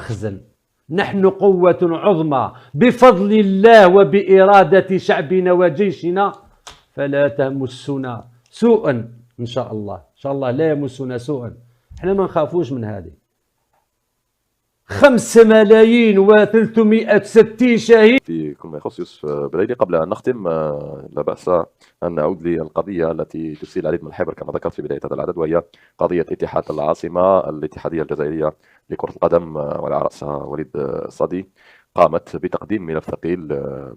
المخزن. نحن قوة عظمى بفضل الله وبإرادة شعبنا وجيشنا، فلا تمسنا سوءا. إن شاء الله لا يمسنا سوءا. احنا ما نخافوش من هذه. 5,360,000 شهيد. في كل ما يخص يوسف بليلي، قبل أن نختم لا بأس أن نعود للقضية التي تثير العديد من الحبر كما ذكرت في بداية هذا العدد، وهي قضية اتحاد العاصمة. الاتحادية الجزائرية لكرة القدم وعلى رأسها وليد الصدي قامت بتقديم ملف ثقيل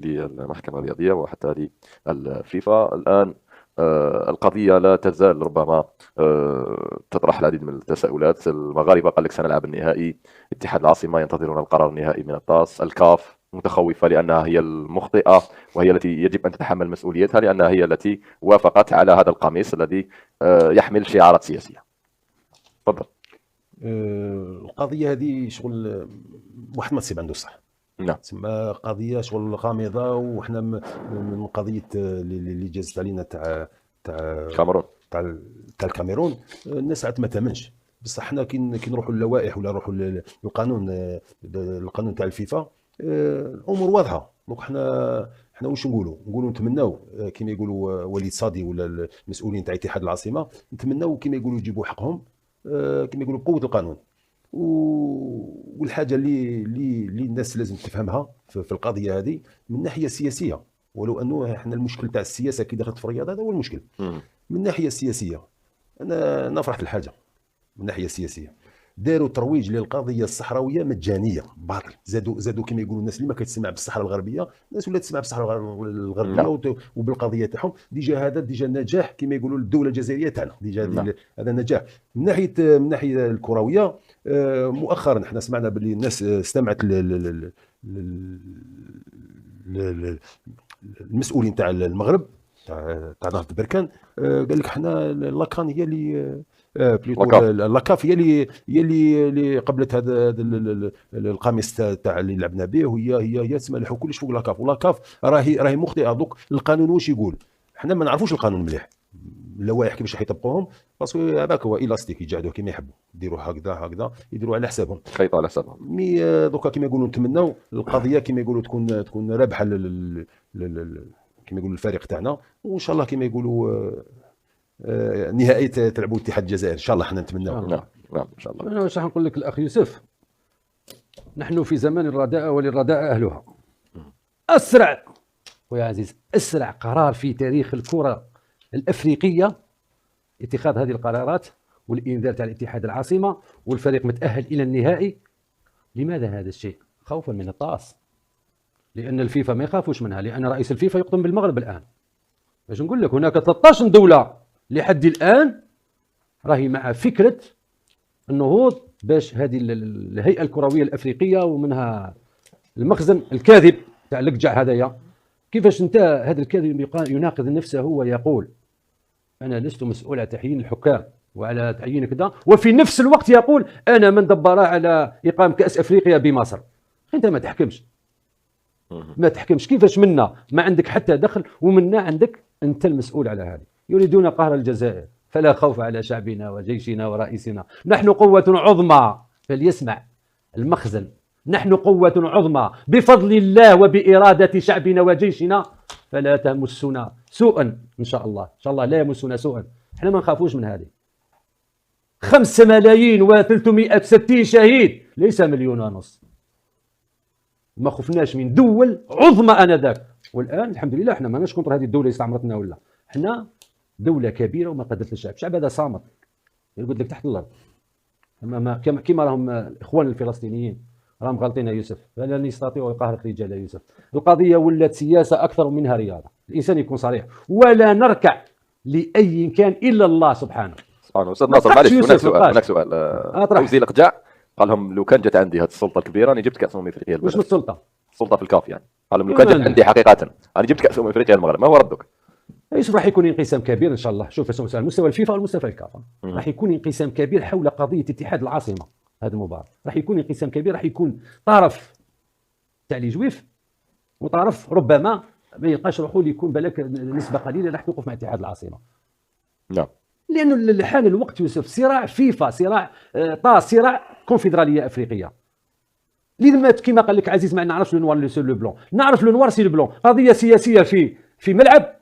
للمحكمة الرياضية وحتى للفيفا. الآن القضية لا تزال ربما تطرح العديد من التساؤلات. المغاربة قال لك سنلعب النهائي، اتحاد العاصمة ينتظرون القرار النهائي من الطاس، الكاف متخوفة لأنها هي المخطئة وهي التي يجب أن تتحمل مسؤوليتها لأنها هي التي وافقت على هذا القميص الذي يحمل شعارات سياسية. تفضل. القضية هذه شغل واحد ما تصيب عنده الصح. نعم. تسمى قضيه شغل غامضه، وحنا من قضيه اللي جازت علينا تاع الكاميرون تاع الكاميرون. الناس عاد ما تامنش بصح. حنا كي نروحوا للوائح ولا نروحوا للقانون تاع الفيفا، الامور واضحه. دونك حنا واش نقولوا نتمناو كما يقولوا وليد صادي ولا المسؤولين تاع اتحاد العاصمه، نتمناو كما يقولوا يجيبوا حقهم، كما يقولوا بقوه القانون. والحاجه اللي الناس لازم تفهمها في القضيه هذه من الناحيه السياسيه، ولو انه احنا المشكل تاع السياسه كي دخلت في الرياضه هذا هو المشكل. من الناحيه السياسيه انا فرحت الحاجه. من الناحيه السياسيه داروا ترويج للقضيه الصحراويه مجانيه باطل. زادوا كما يقولوا الناس اللي ما كتسمع بالصحراء الغربيه، الناس ولا تسمع بالصحراء الغربيه وبالقضيه تاعهم. هذا نجاح كما يقولوا للدوله الجزائريه تاعنا. هذا نجاح. من ناحيه الكرويه، مؤخرا احنا سمعنا باللي الناس استمعت المسؤولين تاع المغرب تاع نهضه بركان. قال لك حنا لاكان هي اللي لاكاف هي اللي قبلت هذا القميص تاع اللي لعبنا به، هي تسمى الحكم كلش فوق لاكاف. ولاكاف راهي مخطئه. دوك القانون واش يقول؟ حنا ما نعرفوش القانون مليح، اللوائح كيفاش راح يطبقوهم، باسكو هذاك هو الاستيك يجعدوه كما يحبوا، يديروا هكذا يديروا على حسابهم، خيطوا على حسابهم. مي دوكا كما يقولوا نتمناو القضيه كما يقولوا تكون رابحه كما يقولوا الفريق تاعنا، وان شاء الله كما يقولوا نهائي تلعبوا اتحاد الجزائر ان شاء الله. حنا نتمناو. نعم ان شاء الله. انا واش راح نقول لك الاخ يوسف، نحن في زمان الرداء وللرداء اهلها. اسرع ويا عزيز اسرع قرار في تاريخ الكره الافريقيه اتخاذ هذه القرارات والانذار تاع الاتحاد العاصمه والفريق متاهل الى النهائي. لماذا هذا الشيء؟ خوفا من الطاس، لان الفيفا ما يخافوش منها، لان رئيس الفيفا يقدم بالمغرب الان. باش نقول لك هناك 13 دوله لحد الان راهي مع فكره النهوض باش هذه الهيئه الكرويه الافريقيه ومنها المخزن الكاذب تاع القجع هذايا. كيفاش انت هذا الكاذب يناقض نفسه ويقول انا لست مسؤول على تعيين الحكام وعلى تعيين كذا، وفي نفس الوقت يقول انا من دبر على اقامه كاس افريقيا بمصر. انت ما تحكمش كيفاش منا ما عندك حتى دخل، ومنا عندك انت المسؤول على هذه. يريدون قهر الجزائر، فلا خوف على شعبنا وجيشنا ورئيسنا. نحن قوة عظمى، فليسمع المخزن. نحن قوة عظمى بفضل الله وبإرادة شعبنا وجيشنا، فلا تمسنا سوءا. إن شاء الله لا يمسنا سوءا. احنا ما نخافوش من هذه. 5,360,000 شهيد، ليس 1.5 مليون. ما خفناش من دول عظمى انذاك، والان الحمد لله احنا ماناش كونتر هذه الدوله اللي استعمرتنا، ولا احنا دوله كبيره وما قدرت الشعب هذا صامت يقول لك تحت الارض. كما راهم الاخوان الفلسطينيين راهم غالطين يا يوسف، فلن يستطيعوا اقهار الرجال يا يوسف. القضيه ولات سياسه اكثر منها رياضه. الانسان يكون صريح، ولا نركع لاي كان الا الله سبحانه. استاذ ناصر معلش، هناك سؤال فوزي القجع قال لهم لو كان جت عندي هذه السلطه الكبيره انا جبت كاس افريقيا. واش من السلطه في الكاف يعني. قال لهم لو كان جت عندي حقيقه انا جبت كاس افريقيا المغرب. ما هو ردك؟ يوسف راح يكون انقسام كبير ان شاء الله. شوف على مستوى الفيفا والمستوى الكاف راح يكون انقسام كبير حول قضيه اتحاد العاصمه. هذا المباراه راح يكون انقسام كبير، راح يكون طرف تاع لي جويف وطرف ربما ما يلقاش روحه يكون بالك نسبه قليله راح توقف مع اتحاد العاصمه. نعم. لانه حان الوقت يوسف صراع فيفا، صراع طاس، صراع كونفدراليه افريقيه. اللي مات كما قال لك عزيز ما نعرفش لو نوار سي لو بلون، نعرف لو نوار سي لو بلون، قضيه سياسيه في ملعب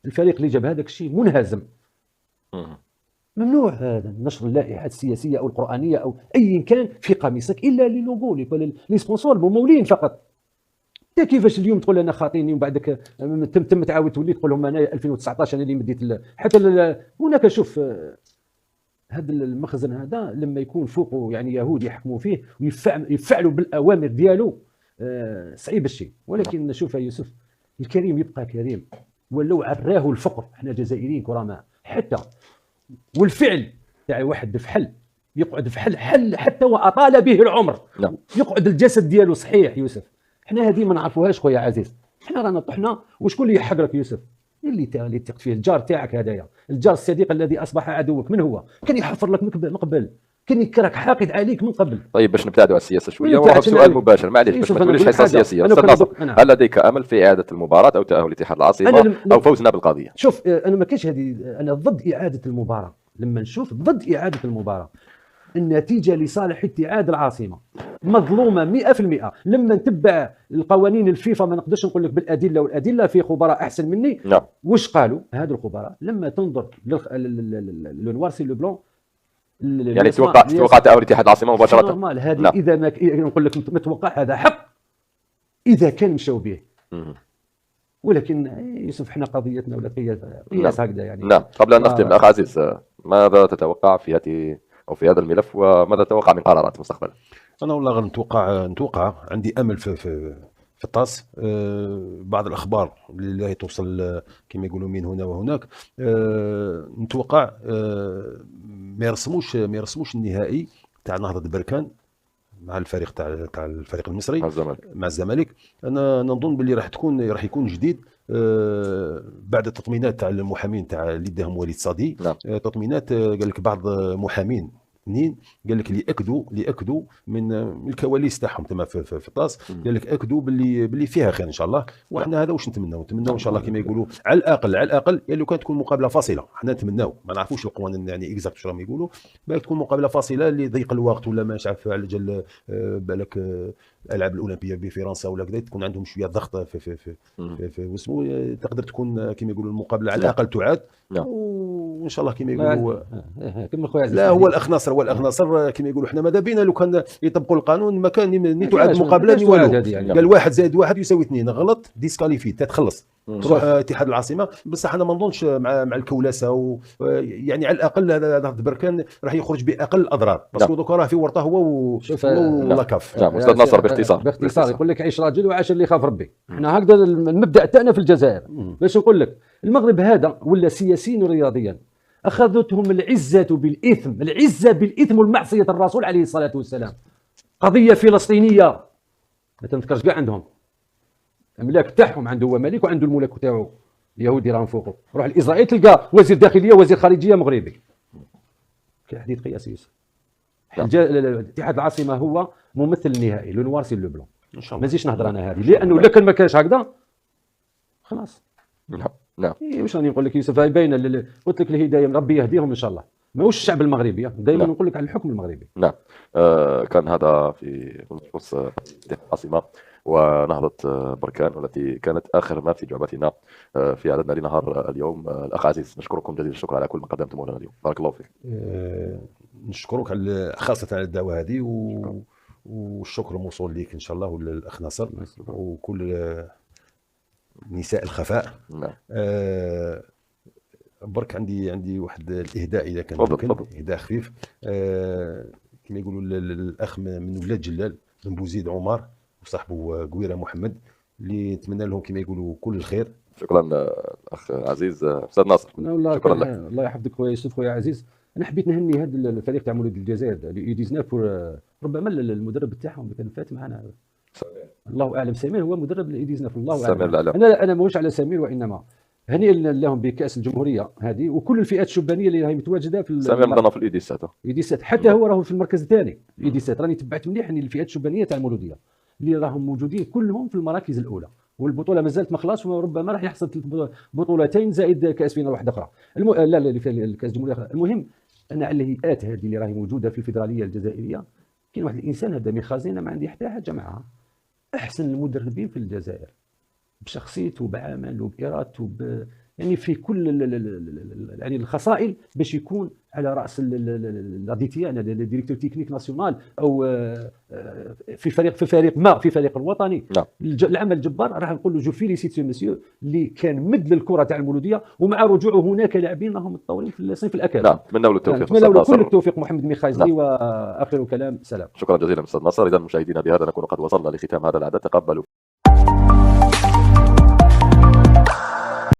الفريق اللي جاب هذاك الشيء منهزم. ممنوع هذا نشر اللائحات السياسيه او القرانيه او ايا كان في قميصك الا للوغو لي سبونسور الممولين فقط. انت كيفاش اليوم تقول انا خاطيني ومن بعدك تم تعاود تولي تقول لهم انا 2019 انا اللي مديت حتى هناك شوف هذا المخزن هذا لما يكون فوقه يعني يهود يحكموا فيه ويفعلوا بالاوامر ديالو صعيب الشيء. ولكن شوف يا يوسف الكريم يبقى كريم ولو عراه الفقر. احنا جزائريين كرماء حتى والفعل تاع واحد فحل يقعد فحل حتى واطال به العمر. نعم. يقعد الجسد ديالو صحيح يوسف. احنا هذه ما نعرفوهاش خويا عزيز. احنا رانا طحنا وشكون اللي يحقرك يوسف؟ اللي تثق فيه الجار تاعك هذايا، الجار الصديق الذي اصبح عدوك. من هو؟ كان يحفر لك من قبل، كان يكرهك حاقد عليك من قبل. طيب باش نبتعدوا على السياسه شويه ونروح سؤال مباشر، معليش باش ما توليش حصه سياسيه. استاذ ناصر، هل لديك امل في اعاده المباراه او تاهل الاتحاد العاصمه او فوزنا بالقضيه؟ شوف انا ما كاينش هذه، انا ضد اعاده المباراه. لما نشوف ضد اعاده المباراه، النتيجه لصالح اتحاد العاصمه مظلومه 100%. لما نتبع القوانين الفيفا ما نقدرش نقول لك بالادله، والادله في خبراء احسن مني. نعم. واش قالوا هذو الخبراء لما تنظر لو نوار سي لو بلون؟ يعني توقع تاهل الاتحاد العاصمه مباشره؟ نورمال هذه. نعم. اذا ما نقول لك متوقع هذا حق اذا كان مشاو به. ولكن يوسف احنا قضيتنا ولا قياس هكذا يعني. نعم. قبل ان نختم الاخ عزيز، ماذا تتوقع في هذا الملف وماذا تتوقع من قرارات مستقبلا؟ انا والله غير نتوقع عندي امل في الطاس. بعض الاخبار اللي توصل كما يقولوا من هنا وهناك. نتوقع ما يرسموش النهائي تاع نهضه بركان مع الفريق تاع الفريق المصري مع الزمالك. انا نظن باللي راح يكون جديد بعد التطمينات تاع المحامين تاع اللي داهم وليد صادي. نعم. تطمينات قال لك بعض محامين اثنين قال لك اللي اكدوا من الكواليس تاعهم تما في الطاس. قال لك اكدوا باللي فيها خير ان شاء الله. وحنا هذا واش نتمناو ان شاء الله كما يقولوا على الاقل يعني لو كانت تكون مقابله فاصله. حنا نتمناو، ما نعرفوش القوانين يعني اكزاكت واش راهم يقولوا، بالك تكون مقابله فاصله اللي ضيق الوقت ولا ما عارف على جال بالك الالعاب الاولمبيه بفرنسا ولا كذا تكون عندهم شويه ضغط في واسمو تقدر تكون كما يقولوا المقابله على الاقل تعاد. وان شاء الله كما يقولوا كما خويا عزيز. لا هو الاخ ناصر كما يقولوا حنا ماذا بينا لو كان يطبقوا القانون ما كان ني تعاد مقابله ني والو. قال 1 زائد 1 يساوي 2 غلط ديسكاليفي تتخلص تروح اتحاد العاصمه. بصح انا ما نظنش مع الكولاسه يعني على الاقل هذا بركان راح يخرج باقل الاضرار. باسكو دوكا راه في ورطه هو ولاكاف. نعم. استاذ ناصر باختصار يقول لك عيش راجل وعاش اللي يخاف ربي. احنا هكذا المبدا تاعنا في الجزائر. باش نقول لك المغرب هذا ولا سياسيا ورياضيا اخذتهم العزه بالاثم والمعصيه الرسول عليه الصلاه والسلام. قضيه فلسطينيه ما تنذكرش كاع عندهم. الملاك تاعهم عنده هو ملك وعنده الملك تاعو اليهودي راهم فوقه. روح لاسرائيل تلقى وزير داخليه وزير خارجيه مغربي. كاين حديث قياسي. الاتحاد العاصمه هو ممثل النهائي لو نوار سي لو بلون. ان شاء الله ما نزيدش نهضر انا هذه لانه الا كان ما كانش هكذا خلاص. نعم. واش راني نقول لك يوسف؟ هاي باينه. قلت لك الهدايه من ربي يهديهم ان شاء الله. ماهوش الشعب المغربي دائما نقول لك على الحكم المغربي. نعم. كان هذا في خصوص العاصمه ونهضه بركان والتي كانت اخر ما في جعبتنا في عددنا لنهار اليوم. الاخ عزيز نشكركم جزيل الشكر على كل ما قدمتموه لنا اليوم. بارك الله فيك. نشكرك على خاصه على الدعوه هذه والشكر موصول لك ان شاء الله والاخ ناصر وكل نساء الخفاء. نعم. برك عندي واحد الاهداء اذا كان ممكن. اهداء خفيف كما يقولوا الاخ من ولاد جلال بن بوزيد عمر وصاحبه قويره محمد اللي نتمنى لهم كما يقولوا كل الخير. شكرا اخ عزيز. استاذ ناصر شكرا لك. الله يحفظك خويا يوسف. خويا عزيز انا حبيت نهني هذا الفريق تاع مولود الجزائر اللي 19 ربما المدرب تاعهم كان فات معنا الله اعلم. سمير هو مدرب الاي 19 الله اعلم. انا ماهوش على سمير وانما هنيئا لهم بكاس الجمهوريه هذه وكل الفئات الشبانيه اللي راهي متواجده في سمير مضنا في الاي 17 حتى هو راهو في المركز الثاني الاي 17. راني تبعت مليح الفئات الشبانيه تاع المولوديه اللي راهم موجودين كلهم في المراكز الاولى. والبطوله مازالت ما خلاص وربما راح يحصل بطولتين زائد كاس فينا واحده اخرى. لا في الكاس الجمهوريه. المهم انا على الهيئات هذه اللي راهي موجوده في الفيدراليه الجزائريه كاين واحد الانسان هذا مخازن ما عندي حتى حاجه معها، احسن المدربين في الجزائر بشخصيته وبعمل وبارادته يعني في كل يعني الخصائل باش يكون على راس لاديتيان ديريكتور تكنيك ناسيونال او في فريق الوطني. نعم. العمل الجبار، راح نقول له جو فيليسيت سو مسيو اللي كان مد للكره تاع المولوديه، ومع رجوعه هناك لاعبين راهم متطورين في الصيف الاكاديمي. نعم، نتمنى له التوفيق. نتمنى له كل التوفيق محمد ميخايزلي. نعم. واخر كلام، سلام. شكرا جزيلا استاذ ناصر. اذا مشاهدينا بهذا نكون قد وصلنا لختام هذا العدد. تقبلوا